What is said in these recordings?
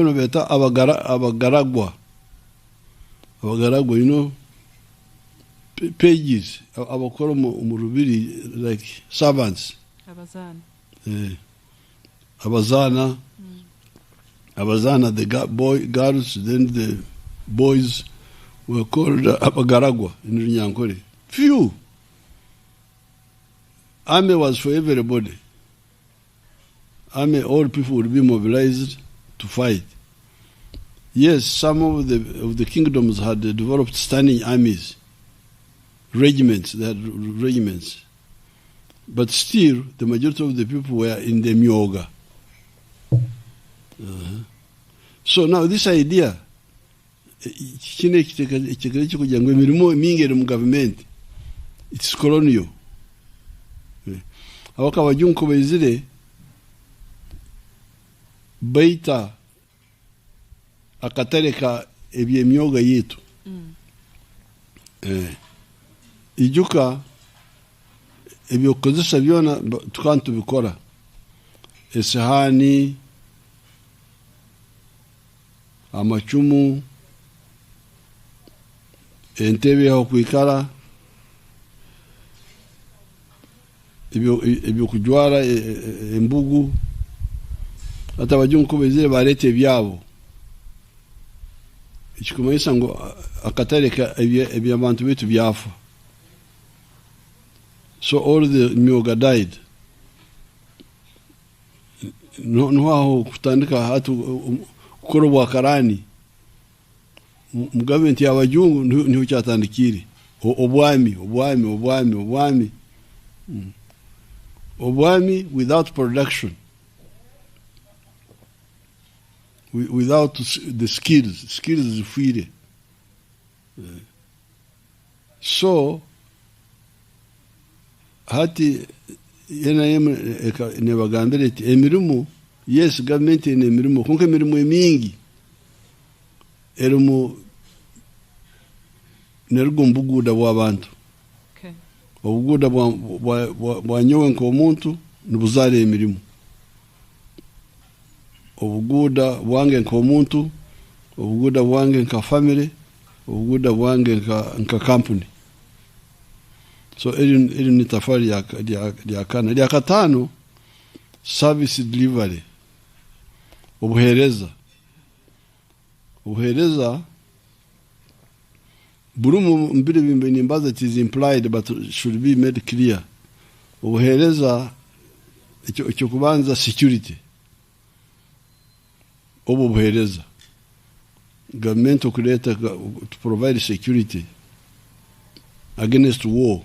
beta abagaragwa, you know, pages, abakora mu rubiri, like servants. Abazana, the girls, then the boys were called abagaragwa in Runyankore. Few. Army was for everybody. Army, all people would be mobilized to fight. Yes, some of the kingdoms had developed standing armies, regiments. They had regiments, but still, the majority of the people were in the myoga. So now this idea, government, it's colonial. Awaka wajunko bezile baita akatereka ebyemyoga yetu. Ijuka ebyokozesa byona tukantu bikora. Esahani, amachumu, entebe yaho kwikara, ebyo kujwara embugu, ata bajunko bezile barete byabo. Ikikumanyisa ngo akatereka ebyabantu bitu byafa. So all the myoga died. No kutandika hatu kukorwa karani. Mugaventi y'abajungu niho cyatandikiri. Obwami without production. Without the skills is free. So hati yena nebagambire ati emirimu, yes, government ine emirimu, konke emirimu emingi erimu nerugumbuguda bw'abantu. Obuguda bwa nyowe nk'omuntu nibuzale emirimu. Obuguda bwange nk'omuntu, obuguda bwange nka family, obuguda bwange nka company. So eri ni tafari ya kana. Ya katano, service delivery. Obuhereza, burumu mbili nimbaza it is implied but should be made clear. Obuhereza icyo kubanza security. Obuhereza. Government to provide security against war.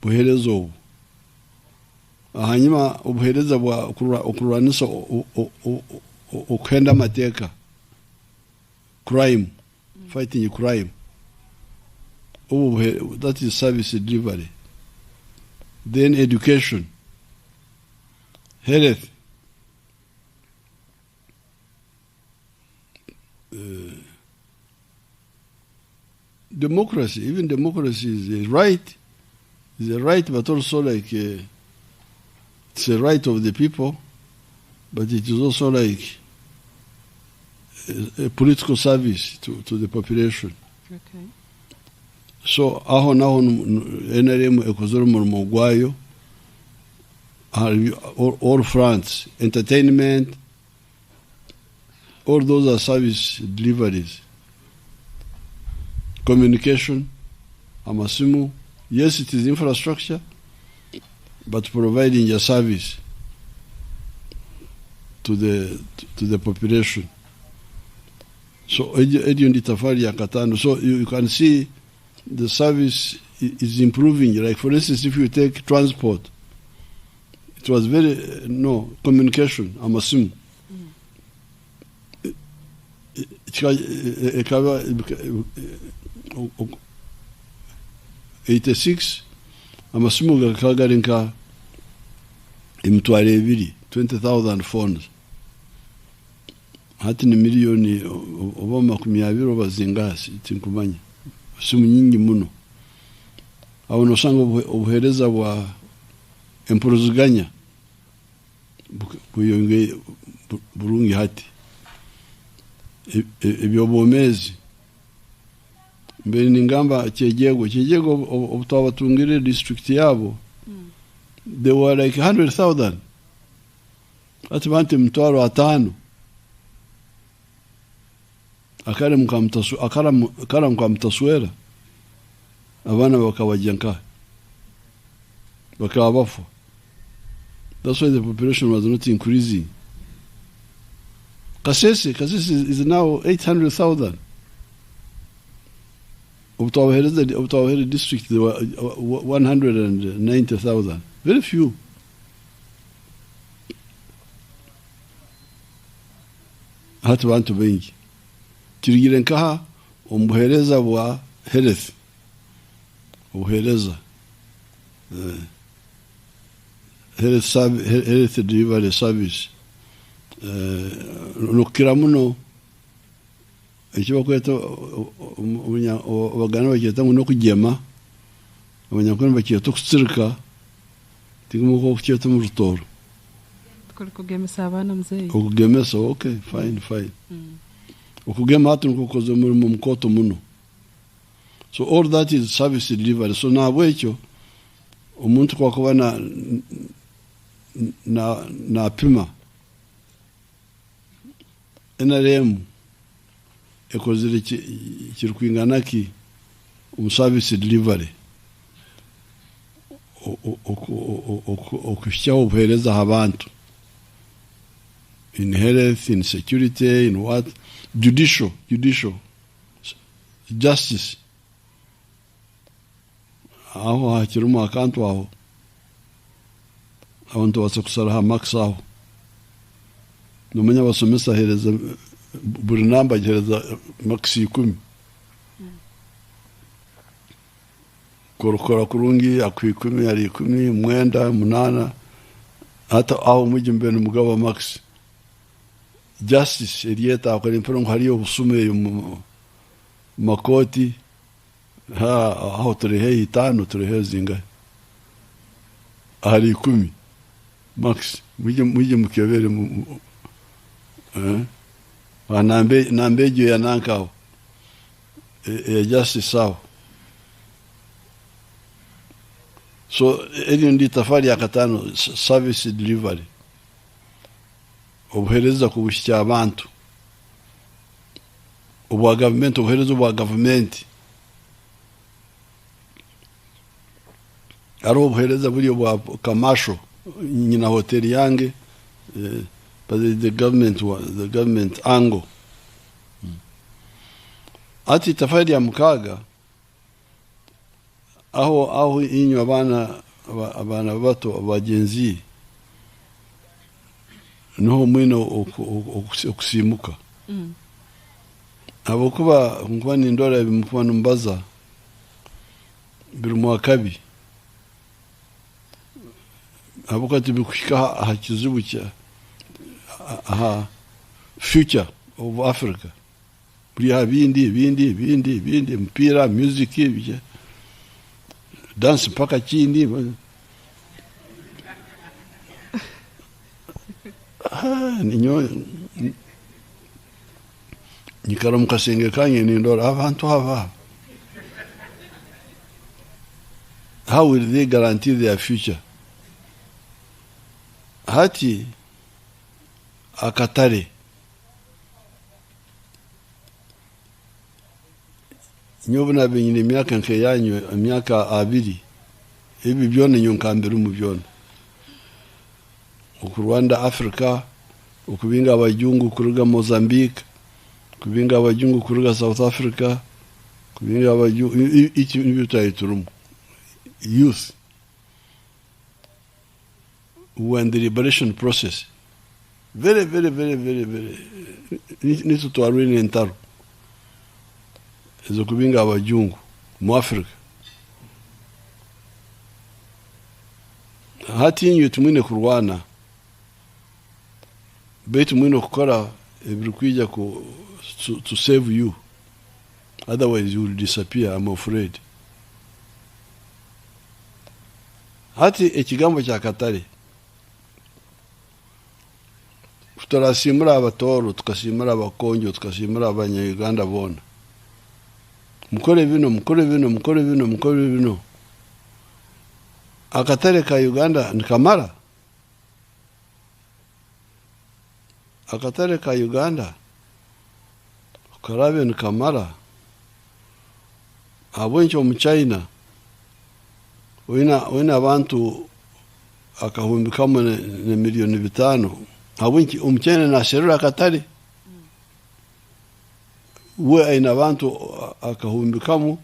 Buhereza obu. Hanyuma obuhereza bwa okuranisa okenda mateka. Crime. Fighting crime. That is service delivery. Then education. Health. Democracy. Even democracy is a right. It's a right, but also like it's a right of the people, but it is also like a political service to the population. Okay. So aho naho NRM ekozoro mu gwayo all fronts, entertainment, all those are service deliveries. Communication, amasimu, yes, it is infrastructure, but providing a service to the population. So so you can see the service is improving. Like for instance, if you take transport, it was communication. Amasimu. 86 amasimu gakagarinka emitwalo 2 20,000 phones. Hati ni milioni oba 20 bazingasi tinkumanya. Simu nyingi muno. Aho nosanga obuhereza bwa empuruzuganya buyonge burungi hati. ebyobwomezi mbere ningamba kyejego obutabatungire district yabo they were like 100,000 ati bantu mtwaro 5 akara mkamtaswera abana bakawajanka bakabafu. That's why the population was not increasing. Kasese is now 800,000. Utawaheri district, there were 190,000. Very few. Hatu bantu bengi. Kirigire nkaha omuhereza wa health. Obuhereza. Health delivery service. Nukira muno ekiba kweta abagana bakyeta ngo nokujema abanyakwenda bakyeta okusirika tingumo kukyeta mu Tooro kugemesa abana mzee okugemesa. Okay, fine. Okugema hatu nkokoze mu mkoto muno. So all that is service delivery. So nabwekyo omuntu kwakuba na pima NRM ekozere kirkwinganaki service delivery okushyaho obuhereza abantu in health, in security, in what, judicial justice. Aho hakirumu akantu aho abantu basakusaraha max aho numenya basomesa hereza buri namba hereza max 10 korokora kurungi akwikumi ari 10 mwenda munana hata aho mujye mbene mugabo max justice erieta akora impero ngo hariyo busume mu makoti aho turehe 5 turehe zinga hari 10 max mujye mukebere nambejo ya nankao justice sawa. So eri ndi tafari ya katano service delivery obuhereza kubushya abantu obwa government obuhereza obwa government aro obuhereza buri obwa commercial nyina hotel yange but the government angle ati tafari ya mukaga aho inyo abana bato abagenzi no mwino okusimuka abo kuba ngwani ndora bimukwana mbaza birumu akabi abo kati bikushika hakizubu cya future of Africa buri bindi mpira music bije dance paka chindi ninyo nikara mukasenge kanye nindora abantu aba how will they guarantee their future? Hati akatare nyobuna benyine myaka nke yanyu myaka 2 ibi byone nyonkambere mu byone ku Rwanda Africa ukubinga abajungu kuruga Mozambique kubinga abajungu kuruga South Africa kubinga abajungu iki nibitaiturumu youth when the liberation process very niso to arwini entaro ezo kubinga abajungu mu Africa hati nyo tumwine kurwana betu mwino kukora ebirukwija to save you, otherwise you will disappear, I'm afraid. Hati ekigambo kya katale turasimura abatooro tukasimura abakonjo tukasimura abanyayuganda bona mukore bino akatare ka Uganda nikamara akatare ka Uganda karabe nikamara abwencho mu China wina abantu akahumbikamo ne milioni 5 abwenchi umchina na sherura akatare we aina abantu akahumbikamo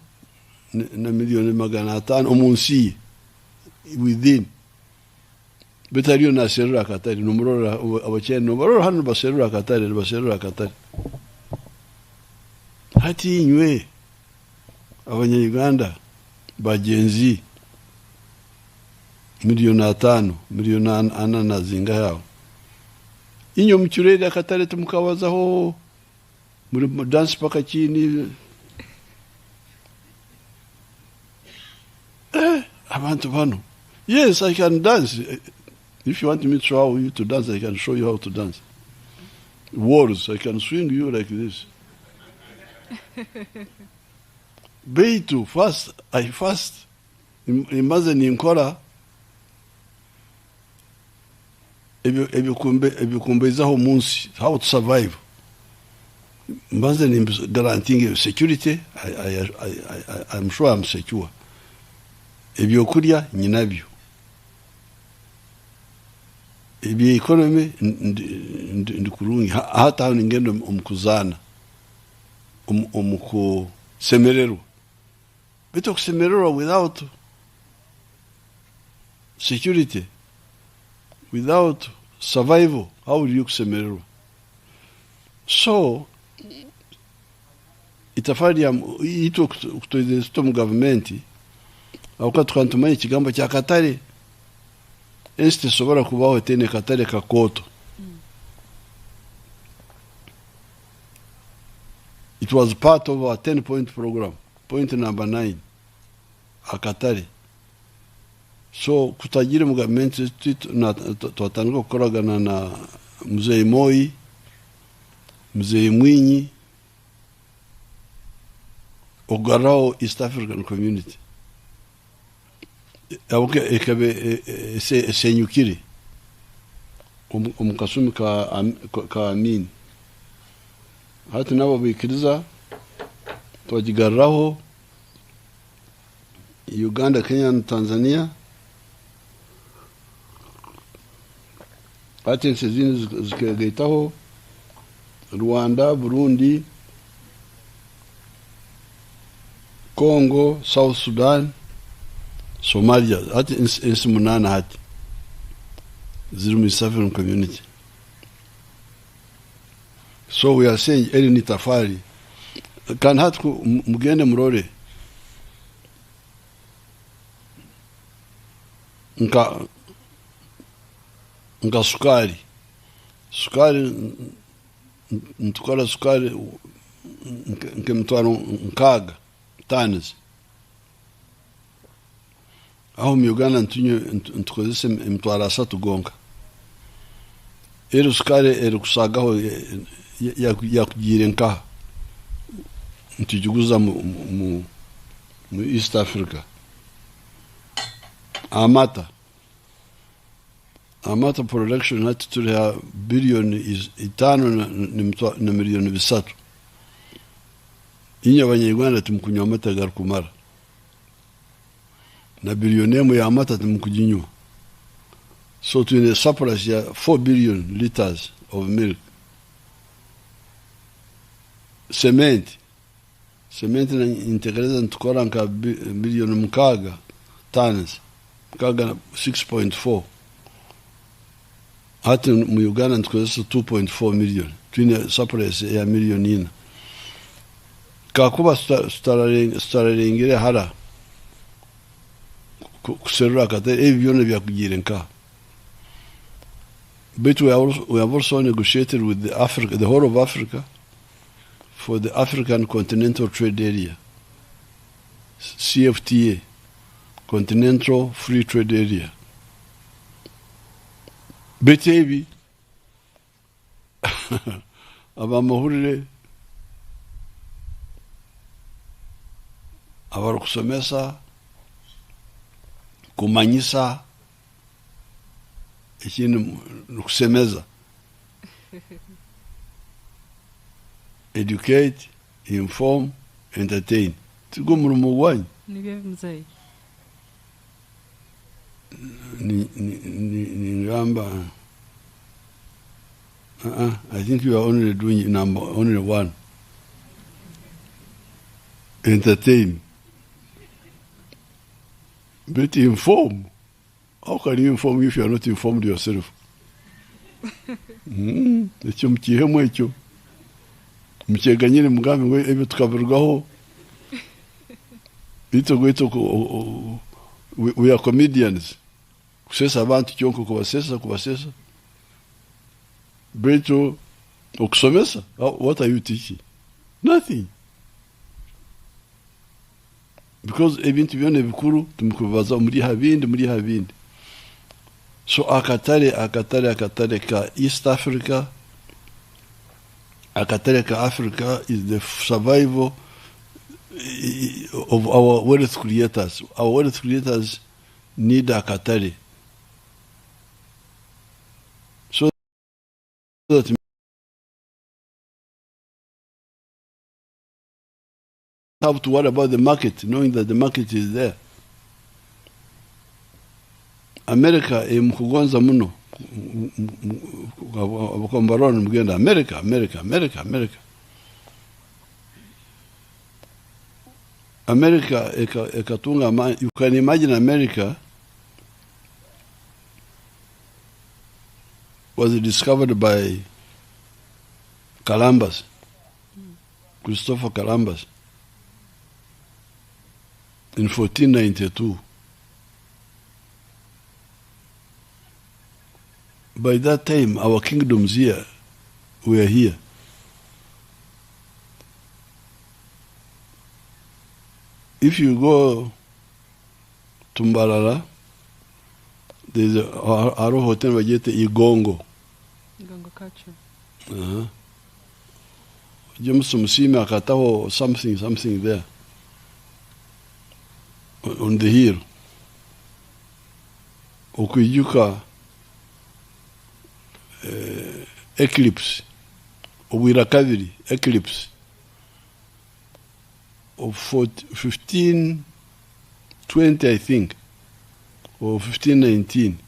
na milioni 500 omunsi within betario na sherura akatare numurora abachena numurora hanu basherura akatare hati nywe abanyayuganda bagenzi milioni 5 milioni 4 na zinga yao inyo mchurede akatare tumukawazaho muri dance paka chini abantu bano yes I can dance if you want me to show you to dance I can show you how to dance walls I can swing you like this beitu fast I fast imaze ninkora ebikumbezaho munsi how to survive mbaze ni guaranteeing security I'm sure I'm secure ebyokurya nyinabyo economy ndikurungi hata ngendo umkuzana umuko semerero bito kusemerero without security without survival how will you kusemerero so itafari ito kutoizesto mu government auka tukantumanye ikigambo cya Katare este sobora kubaho tene Katare kakoto it was part of our 10-point program point number 9 akatare so kutagira mu government twatanga gukoragana na Mzee Moi Mzee Mwinyi ogarao East African Community abuke ekabe senyukiri umukasumi ka amin hati nabo bikiriza twajigarraho Uganda Kenya na Tanzania hati sezini zikagaitaho Rwanda Burundi Congo South Sudan Somalia hati insi munana hati ziri mu East African Community so we are saying eri ni tafari kan hati mugende murore nka sukari ntukora sukari nke mtwaro nkaga tons aho mu Uganda ntukozese mtwara 3 gonga ero sukari ero kusagaho yakugire nka ntujiguza mu East Africa amata production hati turi billion is 5 na milioni 3 inyo abanyarwanda tumukunywa amata garukumara na bilionemu ya amata tumukujinywa so tune surplus ya 4 billion liters of milk cement na integreza ntukora nka billion mukaga tons mukaga 6.4 hati mu Uganda ntukozesa 2.4 million tune surplus ya million ina kakuba stararengere hara kuserura Katare ebyone byakugire nka but we have also negotiated with the whole of Africa for the African Continental Trade Area CFTA Continental Free Trade Area betebi abamahurire abarukusomesa kumanyisa ikintu nukusemeza educate, inform, entertain. Tigo murumo gwanyu nibyo mzee ni ngamba I think you are only doing only one. Entertain. But inform. How can you inform if you are not informed yourself? Ecyo mukihemu ecyo. Mukeganyire mugambi ngo ebe tukaburwaho. We are comedians. Kusesa abantu cyonko kubasesa. Beto okusomesa. What are you teaching? Nothing. Because ebintu byone bikuru tumukubaza muri habindi. So akatare ka East Africa, akatare ka Africa is the survival of our wealth creators. Our wealth creators need akatare. So that have to worry about the market, knowing that the market is there. America mukugonza muno abakombarona mugenda America. America ekatunga you can imagine America was discovered by Columbus, Christopher Columbus, in 1492. By that time, our kingdoms here were here. If you go to Mbarara, there's a hotel where you get Igongo. Igongo culture. James Musima akataho something there on the hill. Okuyuka eclipse, Owirakaviri eclipse of 1520, I think, or 1519.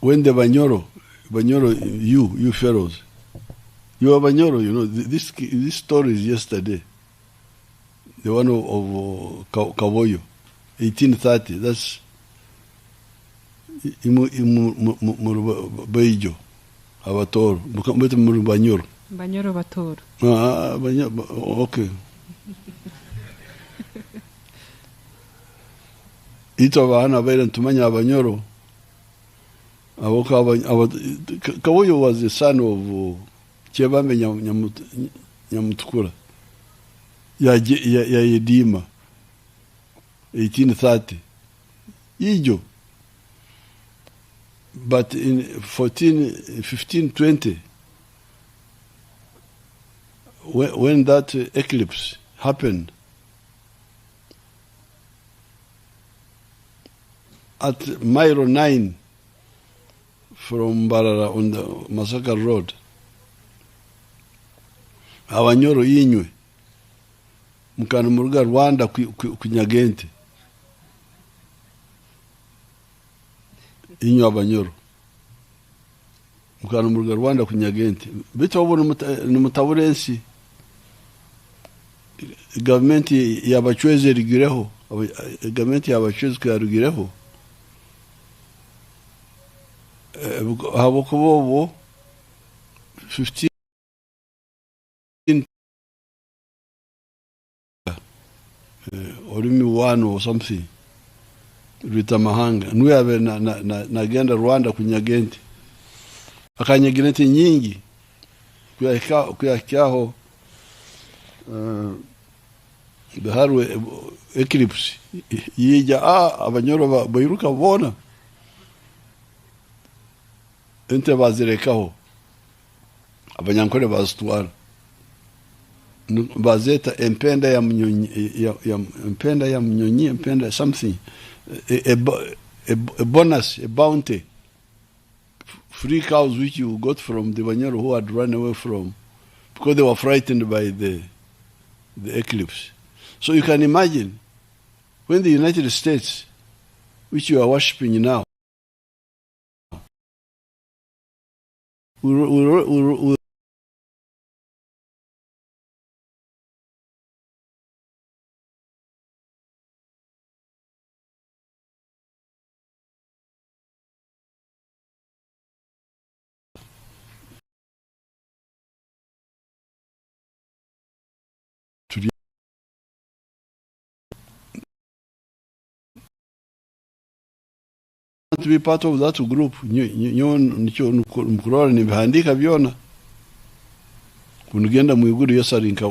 When the Banyoro, you pharaohs, you are Banyoro, you know, this story is yesterday. The one of Kawoyo, 1830, that's Beijo, our Tooro, Banyoro. Banyoro Batoro. Okay. Ito abana bera tumanya Abanyoro. Kawoyo was the son of Chebambe Nyamutukura. Ya Yedima. 1830. Ijo. But in 1520, when that eclipse happened, at mile 9 from Barara on the Masaka Road, Abanyoro inywe mukana muruga Rwanda kunyagente inywe Abanyoro mukana muruga Rwanda kunyagente bito wabona numutaburensi government yabachweze rigireho government yabachweze kyarugireho habo kubobo 15 orimi one or something Rutamahanga nuye abe na genda Rwanda kunyagente akanyagente nyingi kuyakaho the eclipse yija Abanyoro bayiruka bona ente bazirekaho abanyankore bazitwara bazeta empenda ya mnyonyi empenda ya mnyonyi empenda something a bonus, a bounty, free cows which you got from the Banyoro who had run away from because they were frightened by the eclipse. So you can imagine when the United States, which you are worshipping now, will to be part of that group. Mkurora nimeandika vyona kunigenda mwiguru yosarinka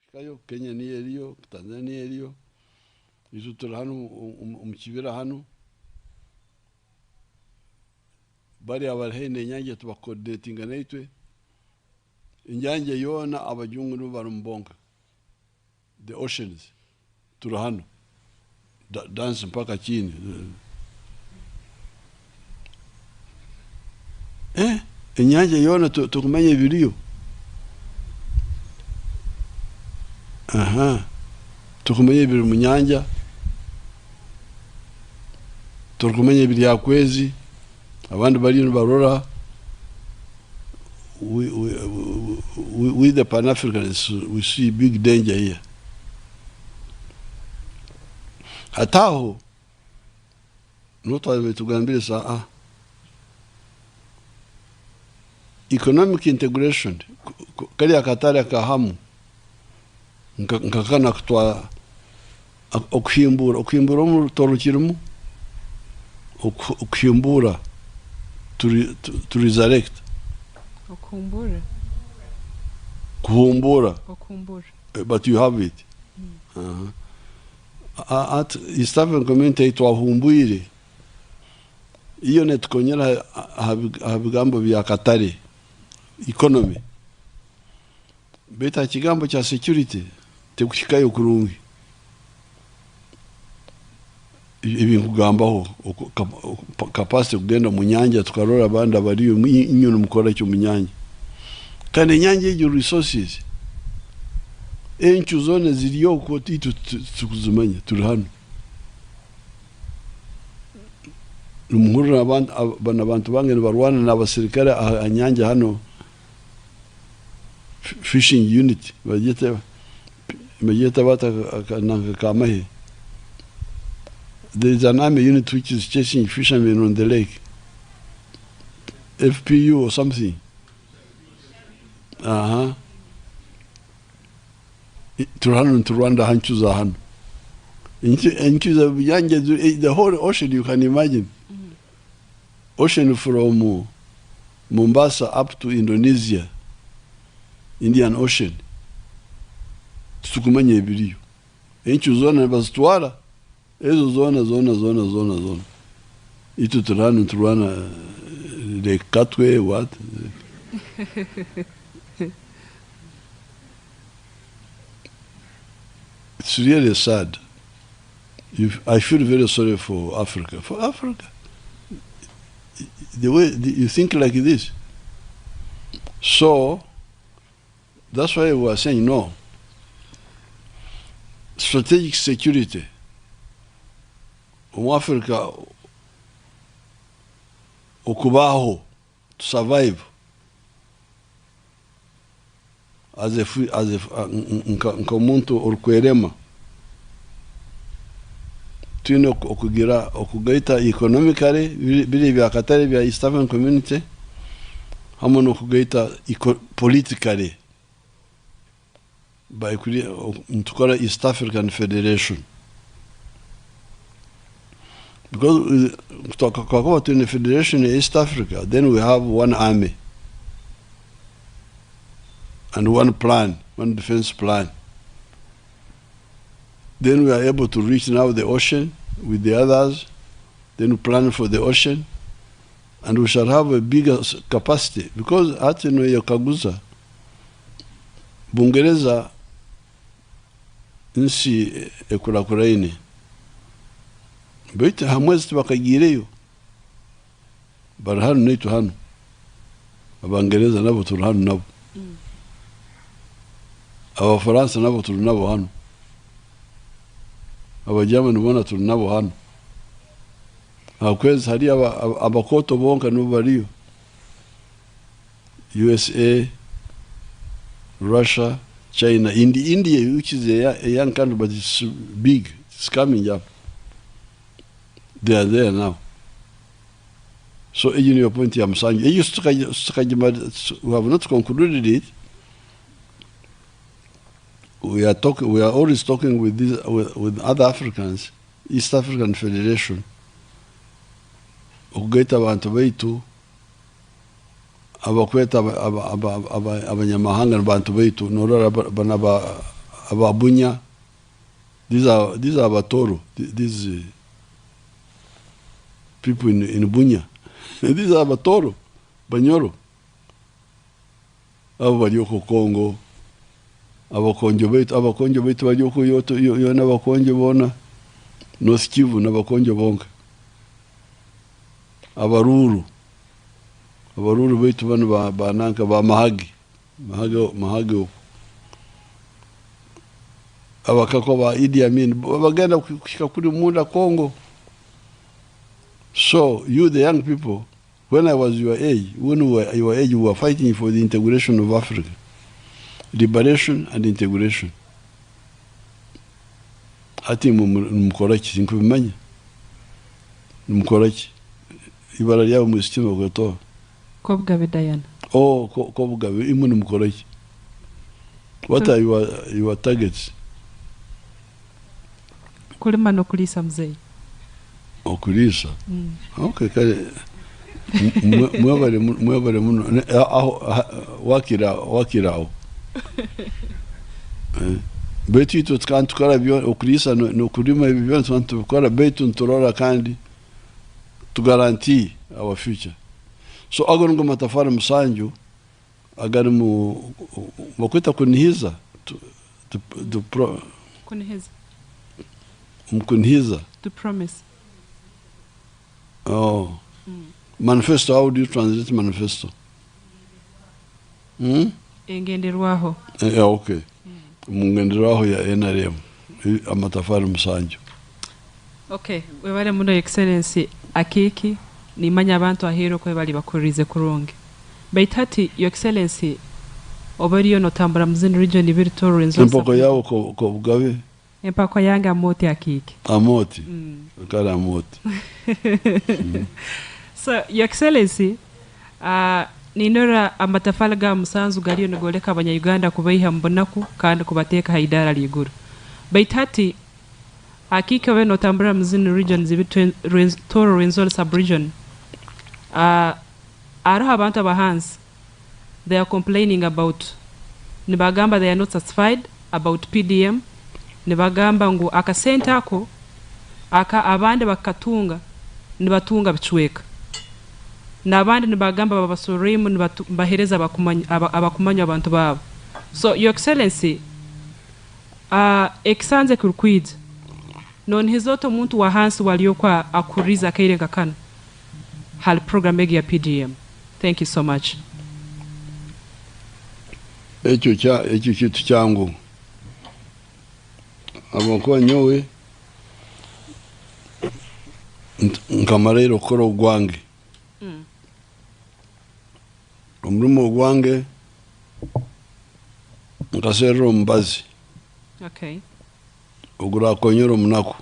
tushikayo Kenya ni eriyo Tanzania ni eriyo izo turi hano mu kibira hano bari abarhene nyange tubacoordinatinga naitwe inyange yona abajungu no barumbonga the oceans turi hano dance mpaka chini inyange yona tukumanye biriyo tukumanye biri mu nyanja tukumanye biri yakwezi abandi bari barora we the Pan-Africans we see big danger here hataho notwa tugambire saa economic integration kali akatari akahamu nkakana kutwa okhimbura mu torukirimo okhimbura to resurrect kuhumbura but you have it at East African community twahumbuire iyo netukonyera habigambo bya katari economy beta kigambo cha security tekushikayo kurungi ibintu kugambaho capacity kugenda mu nyanja tukarora abandi abari inyuno mukora cyo mu nyanja kandi nyanja y'iju resources enchu zone ziriyo ko titu tukuzumanya turi hano Mukuru abantu bangene barwana n'abasirikare anyanja hano fishing unit bageta bata kamahe. There is an army unit which is chasing fishermen on the lake. FPU or something. To Rwanda hanchuza hano. The whole ocean you can imagine. Ocean from Mombasa up to Indonesia, Indian Ocean. Tukumanye ibiriyo. Enchu zona bazitwara. Ezo zona. Itu turana the Katwe what? It's really sad. I feel very sorry for Africa. For Africa. The way you think like this. So, that's why we are saying no. Strategic security. Africa, okubaho, to survive as a nkomuntu orkwerema. Tuno okugaita economically bili bya katari bya East African community hamono okugaita politically by tukora East African Federation. Because talk about in the Federation in East Africa, then we have one army and one plan, one defense plan. Then we are able to reach now the ocean with the others, then we plan for the ocean, and we shall have a bigger capacity. Because at Yokagusa, Bungereza nsi ekurakurayini. Bita hamwezi tubakagireyo. Barahanu naitu hanu. Abangereza nabo turi hanu nabo. Abafaransa nabo turi nabo hanu. Abajama nubona turi nabo hanu. Hakwezi hari abakoto bonka nubu bariyo. USA, Russia, China, India, which is a young country but it's big, it's coming up. They are there now. So, in your point, I'm saying, we have not concluded it. We are always talking with other Africans, East African Federation. Ukugeta abantu baitu, abakweta abanyamahanga abantu baitu, norora banaba Ababunya. These are Tooro. These people in Bunya. These are Tooro, Banyoro. Abo balioko Congo. Abakonjo betu balioko yo n'abakonjo bona. North Kivu n'abakonjo bonka. Abaruru betu bano bananka ba mahagi abakako ba Idi Amin bagenda kushika kuri munda Congo. So you the young people, when I was your age, you were fighting for the integration of Africa, liberation and integration. Ati mumukoraki sinkubimanya mumukoraki ibara ryabo mu system gato ko bugabe Diana. Ko bugabe imwe mumukoraki. What are your targets? Kulima no kulisa mzee. Okulisa. Okay, kale mwebale muno wakirao. Betu ito tukara byo okulisa no kulima ibyo tukara betu ntorora kandi to guarantee our future. So agongo matafari musanju agari mu bakwita kunihiza kunihiza to promise. Manifesto, how do you translate manifesto? Engenderwaho. Okay. Mungenderwaho ya NRM amatafari musanju. Okay, webale muno excellency akiki nimanya abantu ahero ko bali bakurize kurunge. Baitati your excellency obariyo notambura muzini region ibiri Tooro enzo. Empoko yawo ko bugabe. Empako yanga moti akiki. Amoti. Kala amoti. So your excellency ninora amatafala ga musanzu galiyo nigoleka abanya Uganda kubayiha mbonaku kandi kubateka haidara liguru. Baitati akiki we notambura muzini region zibitwe Tooro enzo sub-region. Araha abantu abahansi, they are complaining about nibagamba they are not satisfied about PDM. Nibagamba ngu akasente ako abandi bakatunga nibatunga bichweka nabandi nibagamba babasoremu nibahereza abakumanya abantu babo. So your excellency exanze kurkwid non hizoto muntu wa hansi waliyokwa akuriza kaire kakana hal program ya PDM. Thank you so much. Echo kitu changu abako nyowe nkamarero koro gwange umrumo gwange nkasero mbazi. Okay. Ogura konyero munako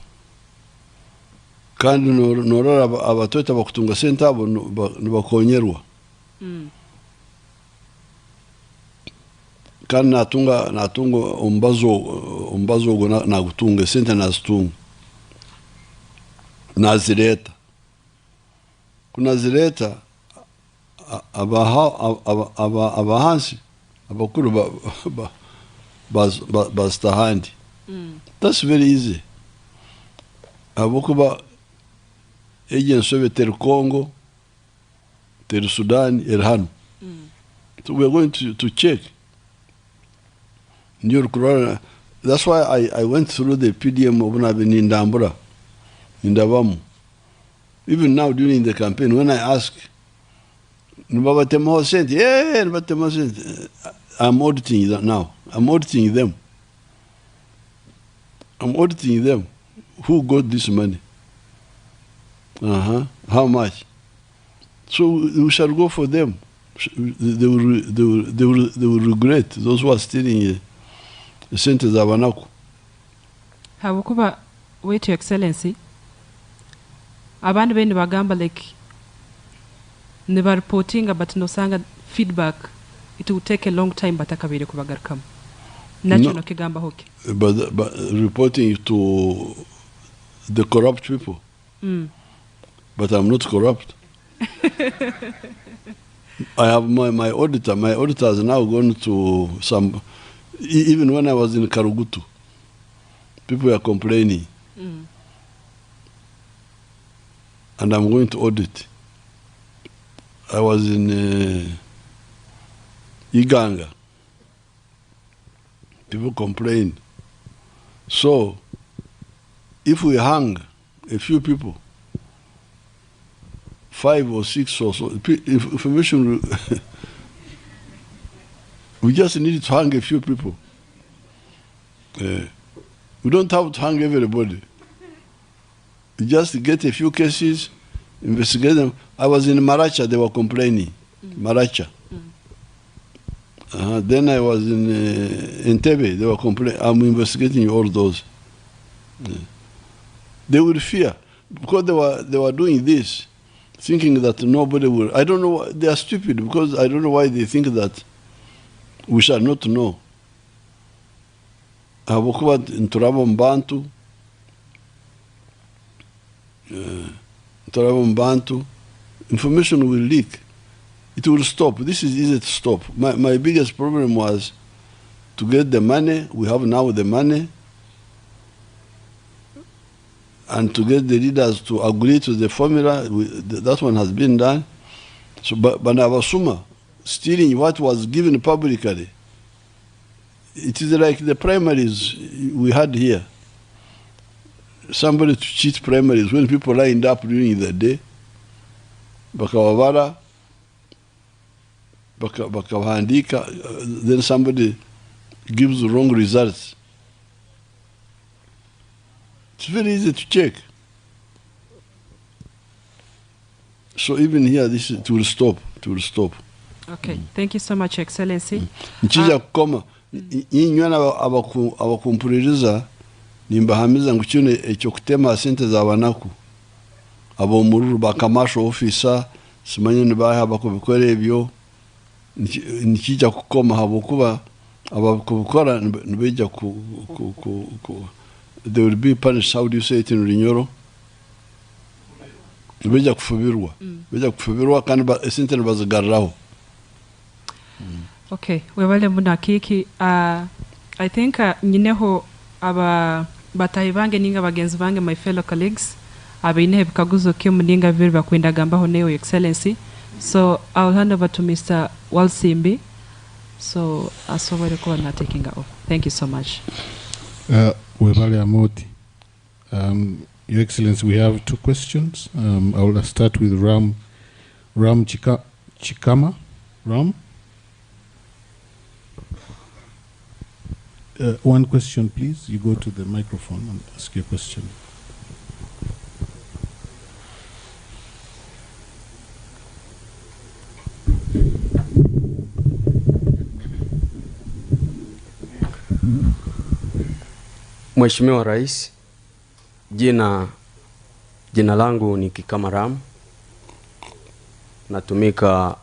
kandi norora abatota bakutunga sentabo nibakonyerwa. Kandi natunga umbazo go nagutunga sente nazitunga nazireta kunazireta abahansi abakuru bastahandi. That's very easy. Abokuba agents of Congo, Sudan, Iran. So we are going to check. That's why I went through the PDM of Ndambura, in Davamu. Even now during the campaign, when I ask, I'm auditing that now. I'm auditing them. Who got this money? How much? So we shall go for them. They will regret those who are stealing the centers of Anako. Habukuba, wait, Your Excellency. Abantu bene bagamba like never reporting but no sanga feedback. It will take a long time but akabire kubagarukamo. Nacho no kigamba hoki. But reporting to the corrupt people. But I'm not corrupt. I have my auditor. My auditor has now gone to some Even when I was in Karugutu, people were complaining. And I'm going to audit. I was in Iganga. People complain. So, if we hang a few people, 5 or 6 or so, information, we just need to hang a few people. We don't have to hang everybody. We just get a few cases, investigate them. I was in Maracha, they were complaining. Maracha. Then I was in Entebbe, they were complaining. I'm investigating all those. They would fear because they were doing this, thinking that nobody will. I don't know. They are stupid because I don't know why they think that we shall not know. Habokuba nturabo mbantu, information will leak. It will stop. This is easy to stop. My biggest problem was to get the money. We have now the money. And to get the leaders to agree to the formula, that one has been done. So, but Banabasuma, stealing what was given publicly, it is like the primaries we had here. Somebody to cheat primaries when people lined up during the day. Bakawawara, bakawahandika, then somebody gives the wrong results. It's very easy to check. So even here, it will stop. It will stop. Okay, thank you so much, Excellency. Nchija kukoma, inywana abakumpuririza, nimbahamiza nguchune echo kutema sente za wanaku. Abo Omuri bakamasho ofisa, simanye nibahe abakubikore ebyo, nikija kukoma habokuba, abakubikora nibeja they will be punished. How do you say it in Rinyoro? Beja kufubirwa. Beja kufubirwa kandi esente nibazigarraho. Okay, webale muna kiki. I think nyineho batayi bange ninga bagenzi bange, my fellow colleagues, abinehe bikaguzo kyo muninga viri bakwenda gambaho neyo Excellency. So I'll hand over to Mr. Walsimbi. So asobole kuba na taking off. Thank you so much. Webale Amoti. Your Excellency, we have 2 questions. I will start with Ram Chikama. Ram? 1 question, please. You go to the microphone and ask your question. Mheshimiwa Rais, jina langu ni Kikama Ram. Natumika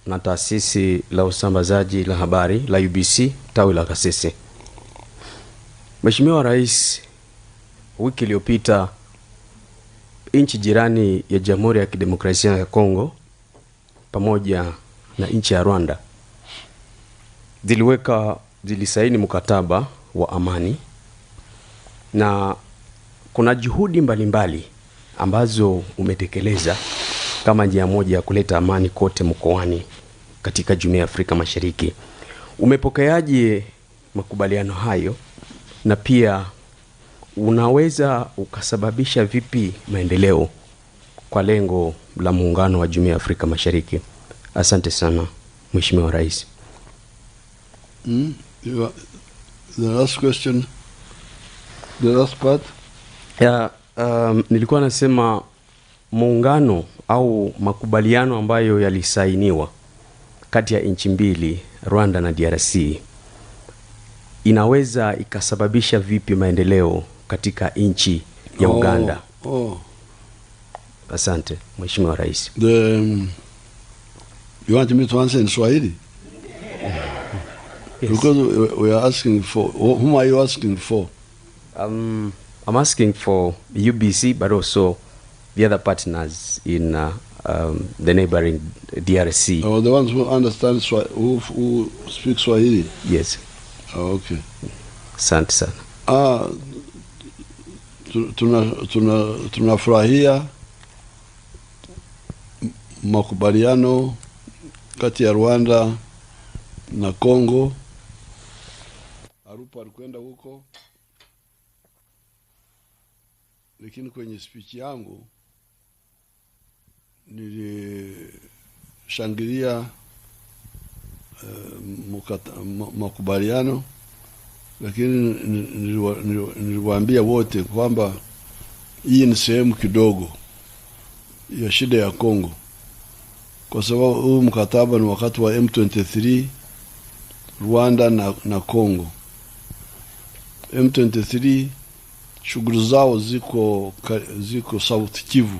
na taasisi la usambazaji la habari la UBC tawi la Kasese. Mheshimiwa Rais, wiki iliyopita nchi jirani ya Jamhuri ya Kidemokrasia ya Kongo pamoja na nchi ya Rwanda zilisaini mkataba wa amani, na kuna juhudi mbalimbali ambazo umetekeleza kama njia moja ya kuleta amani kote mkoani katika Jumuiya ya Afrika Mashariki. Umepokeaje makubaliano hayo, na pia unaweza ukasababisha vipi maendeleo kwa lengo la muungano wa Jumuiya ya Afrika Mashariki? Asante sana Mheshimiwa Rais. The last question, the last part. Nilikuwa nasema muungano au makubaliano ambayo yalisainiwa kati ya nchi mbili, Rwanda na DRC, inaweza ikasababisha vipi maendeleo katika nchi ya Uganda? Asante Mheshimiwa Rais. You want me to answer in Swahili? Yes. Because we are asking for, whom are you asking for? I'm asking for UBC, but also the other partners in the neighboring DRC. The ones who understand who speak Swahili? Yes. Okay. Asante sana. Tunafurahia makubaliano kati ya Rwanda na Kongo. Arupa alikwenda huko, lakini kwenye speech yangu nilishangilia makubaliano, lakini niliwaambia wote kwamba hii ni sehemu kidogo ya shida ya Kongo, kwa sababu huu mkataba ni wakati wa M23, Rwanda na Kongo. M23 shughuli zao ziko South Kivu,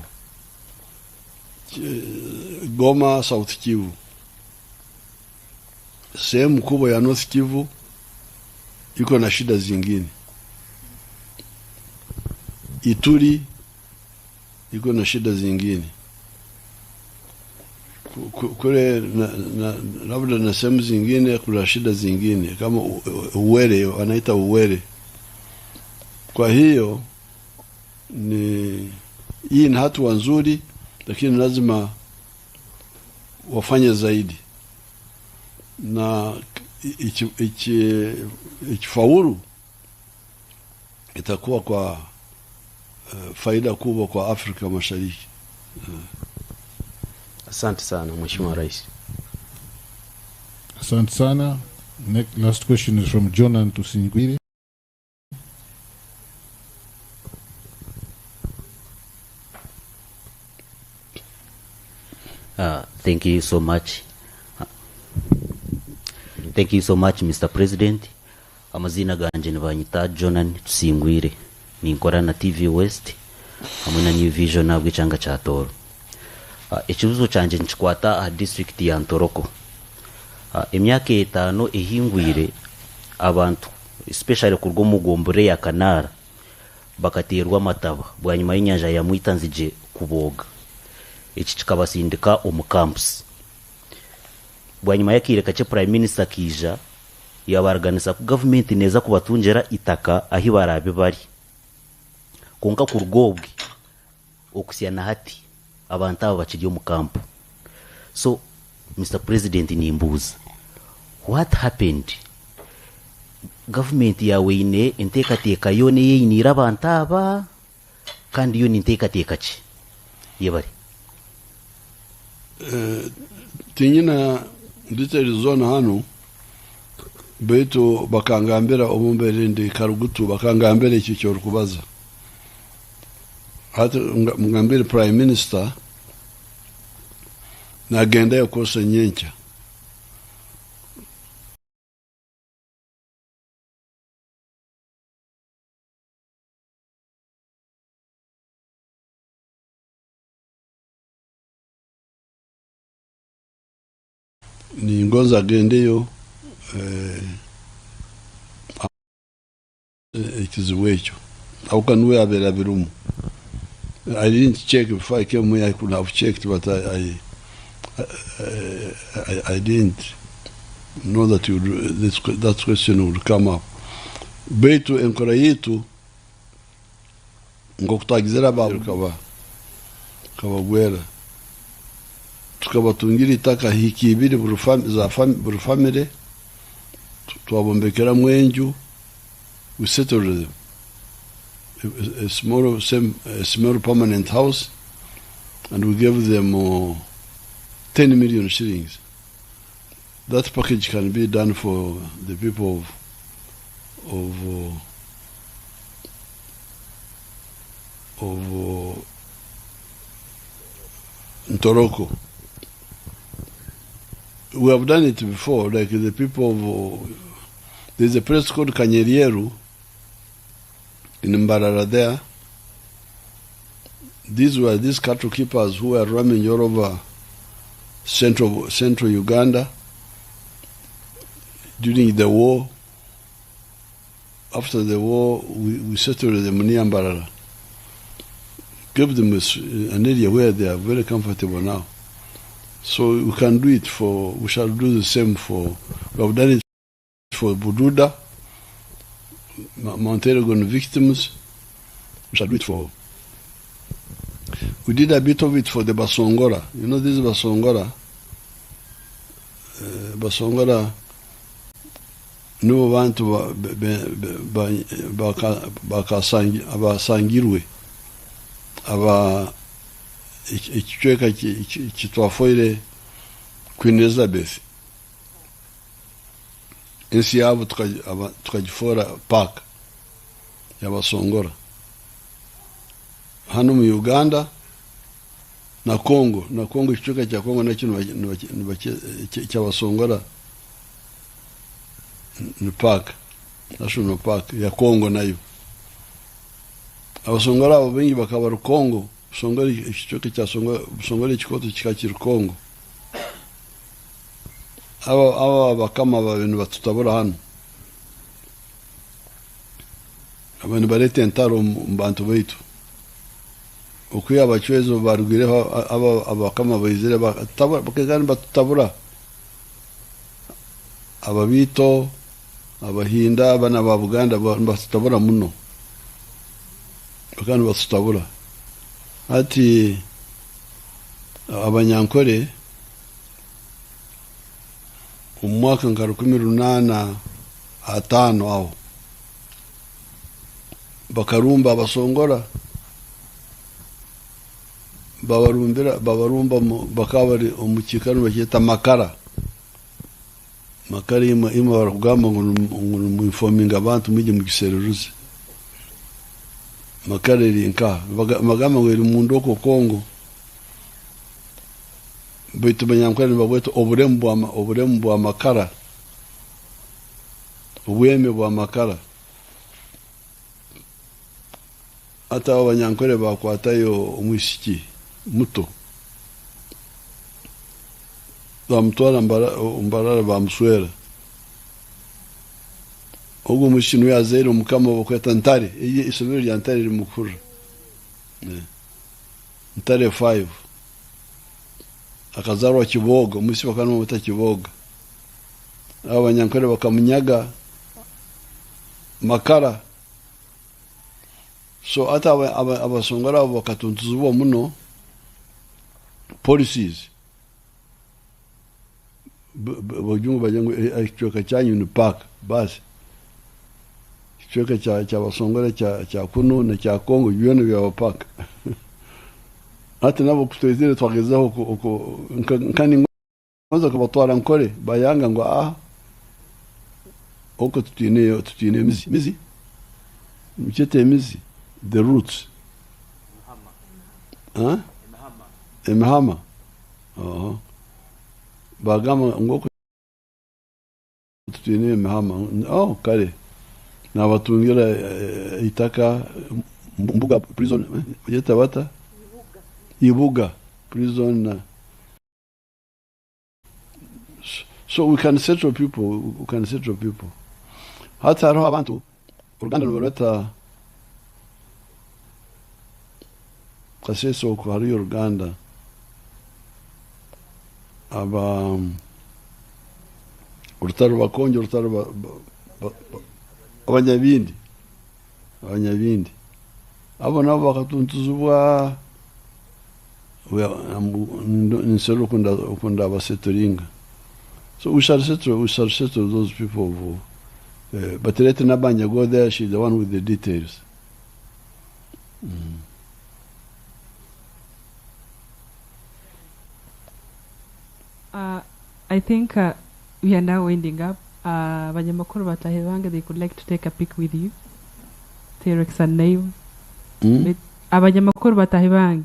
Goma, South Kivu. Sehemu kubwa ya North Kivu iko na shida zingine. Ituri iko na shida zingine. Kule labda na sehemu zingine kuna shida zingine kama Uwere, wanaita Uwere. Kwa hiyo hii ni hatua nzuri, lakini lazima wafanye zaidi, na ikifaulu itakuwa kwa faida kubwa kwa Afrika Mashariki. Asante sana Mheshimiwa Rais. Asante sana. Last question is from Jonan Tusingwiri. Thank you so much. Thank you so much, Mr. President. Amazina ganje nibanyita Jonan Tusingwire. Ninkora na TV West hamwe na New Vision nabwo cyanga cha Tooro. Ikibuzo canje nchikwata district ya Ntoroko. Emyaka 5 ehingwire abantu especially kurwo mugombore ya Kanara bakaterwa mataba bwanyuma y'inyanja ya Mwitanzije kuboga. Iki kikabasindika omucampus. Bwanyuma yakireka cye Prime Minister kija yabarganisa ku government neza kubatungera itaka ahi barabe bari konka kurgobwe okusyana hati abantu aba bakiriyo mu camp. So Mr. President nimbuza, what happened? Government yawe ine entekateka yone yinira abantu aba kandi yo nintekateka ki yebari tinyina details zona hano beto bakangambira obumbere ndi karugutu bakangambira iki cyo kubaza hata mungambira Prime Minister na agenda yakose nyencha ni ngoza agendeyo ikiziwecho au kanwe abera birumu. I didn't check before I came here. I could have checked, but I didn't know that that question would come up. Betu enkora yetu ngokutagizira babu kabagwera tukabatungira itaka hiki ibiri buri family tuwabombekera mwenju. We settled them a small permanent house, and we gave them 10 million shillings. That package can be done for the people of Ntoroko. We have done it before, like the people of there's a place called Ekiganiiro in Mbarara there. These were these cattle keepers who were roaming all over central Uganda during the war. After the war, we settled them near Mbarara. Give them an area where they are very comfortable now. So we can do it we shall do the same we have done it for Bududa, Mount Elgon victims. We shall do it for. We did a bit of it for the Basongora. You know, this Basongora. Basongora. No one to Bakasangirwe. Aba ikichweka kitwafoire Queen Elizabeth. Ensi yabo tukajifora park ya Basongora. Hano mu Uganda na Congo ikichweka cha Congo nakino cya Basongora ni park, national park ya Congo nayo. Abasongora abo bengi bakaba Congo, Songora ikichweka cya Songora ikikoto kikakiri Congo. Aba bakama babintu batutabura hano. Abantu barete ntaro mbantu baitu. Okuya abachwezo barugireho abakama bayizire bakagani batutabura. Ababito, abahinda, abana ba Buganda batutabura muno. Bakani batutabura. Ati abanyankore umwaka nka 18 aho bakarumba Abasongora babarumba bakabari umukikano bakita makara ima barugamba ngo mu informing abantu mujye mu giseruruze makara rinka magama ngo iri mundo ko Kongo bitu banyankwani babweto oburemu bwa makara ubweme bwa makara ata abanyankwere bakwatayo umwishiki muto bamutwara mbarara bamuswera ubwo mushinu yazero mukama bakweta ntare isomero rya ntare ri Mukuru ntare 5 akazarwa Kiboga musi bakano muta Kiboga abanyankore bakamunyaga makara. So ata Abasongora bakatuntuzubo muno policies bajungu bajangu ikichweka cyanyu ni park basi ikichweka cha Abasongora cha kuno na cha Kongo yone bya park. Ati nabo kutwezire twagezaho uko nkani ngoza kubatwara nkore bayanga ngo uko tutine mizi mchete mizi the roots Emahama bagama ngoko tutine Emahama kare na batungira itaka mbuga prison yeta bata Ibuga prison. So we can settle people. Hata roho abantu uruganda rureta kaseso ko hari uruganda aba urutaro bakonje urutaro abanyabindi abo nabo bakatuntuzubwa nsero kunda abasetoringa. So we shall settle those people but let Nabanya go there, she's the one with the details. I think we are now winding up. Banyamakuru batahe they could like to take a pic with you. T-Rex and Nayo. Abanyamakuru batahe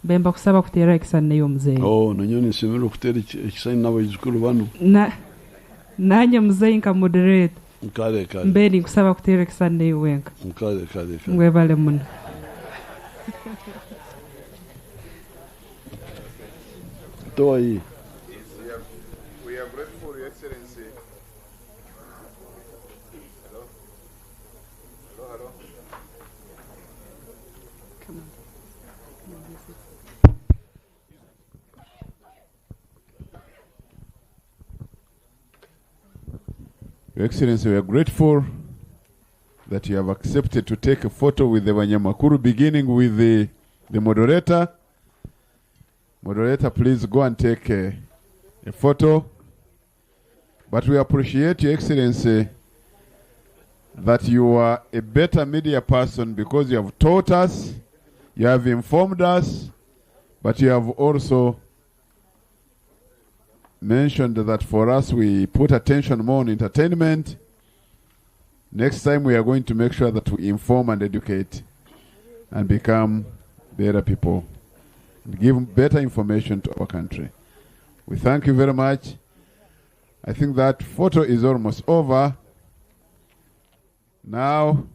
bemba kusaba kutera ekisana yo mzee. Nanyoni simero kutera ekisana n'abajukuru bano. Nanye mzee nka moderate. Kale. Mbeni kusaba kutera ekisana yo wenka. Kale. Mwebale muno. Toi. We are grateful, Your Excellency. Hello. Come on. Your Excellency, we are grateful that you have accepted to take a photo with the Wanyamakuru, beginning with the moderator. Moderator, please go and take a photo. But we appreciate, Your Excellency, that you are a better media person because you have taught us, you have informed us, but you have also mentioned that for us we put attention more on entertainment. Next time we are going to make sure that we inform and educate and become better people, and give better information to our country. We thank you very much. I think that photo is almost over. Now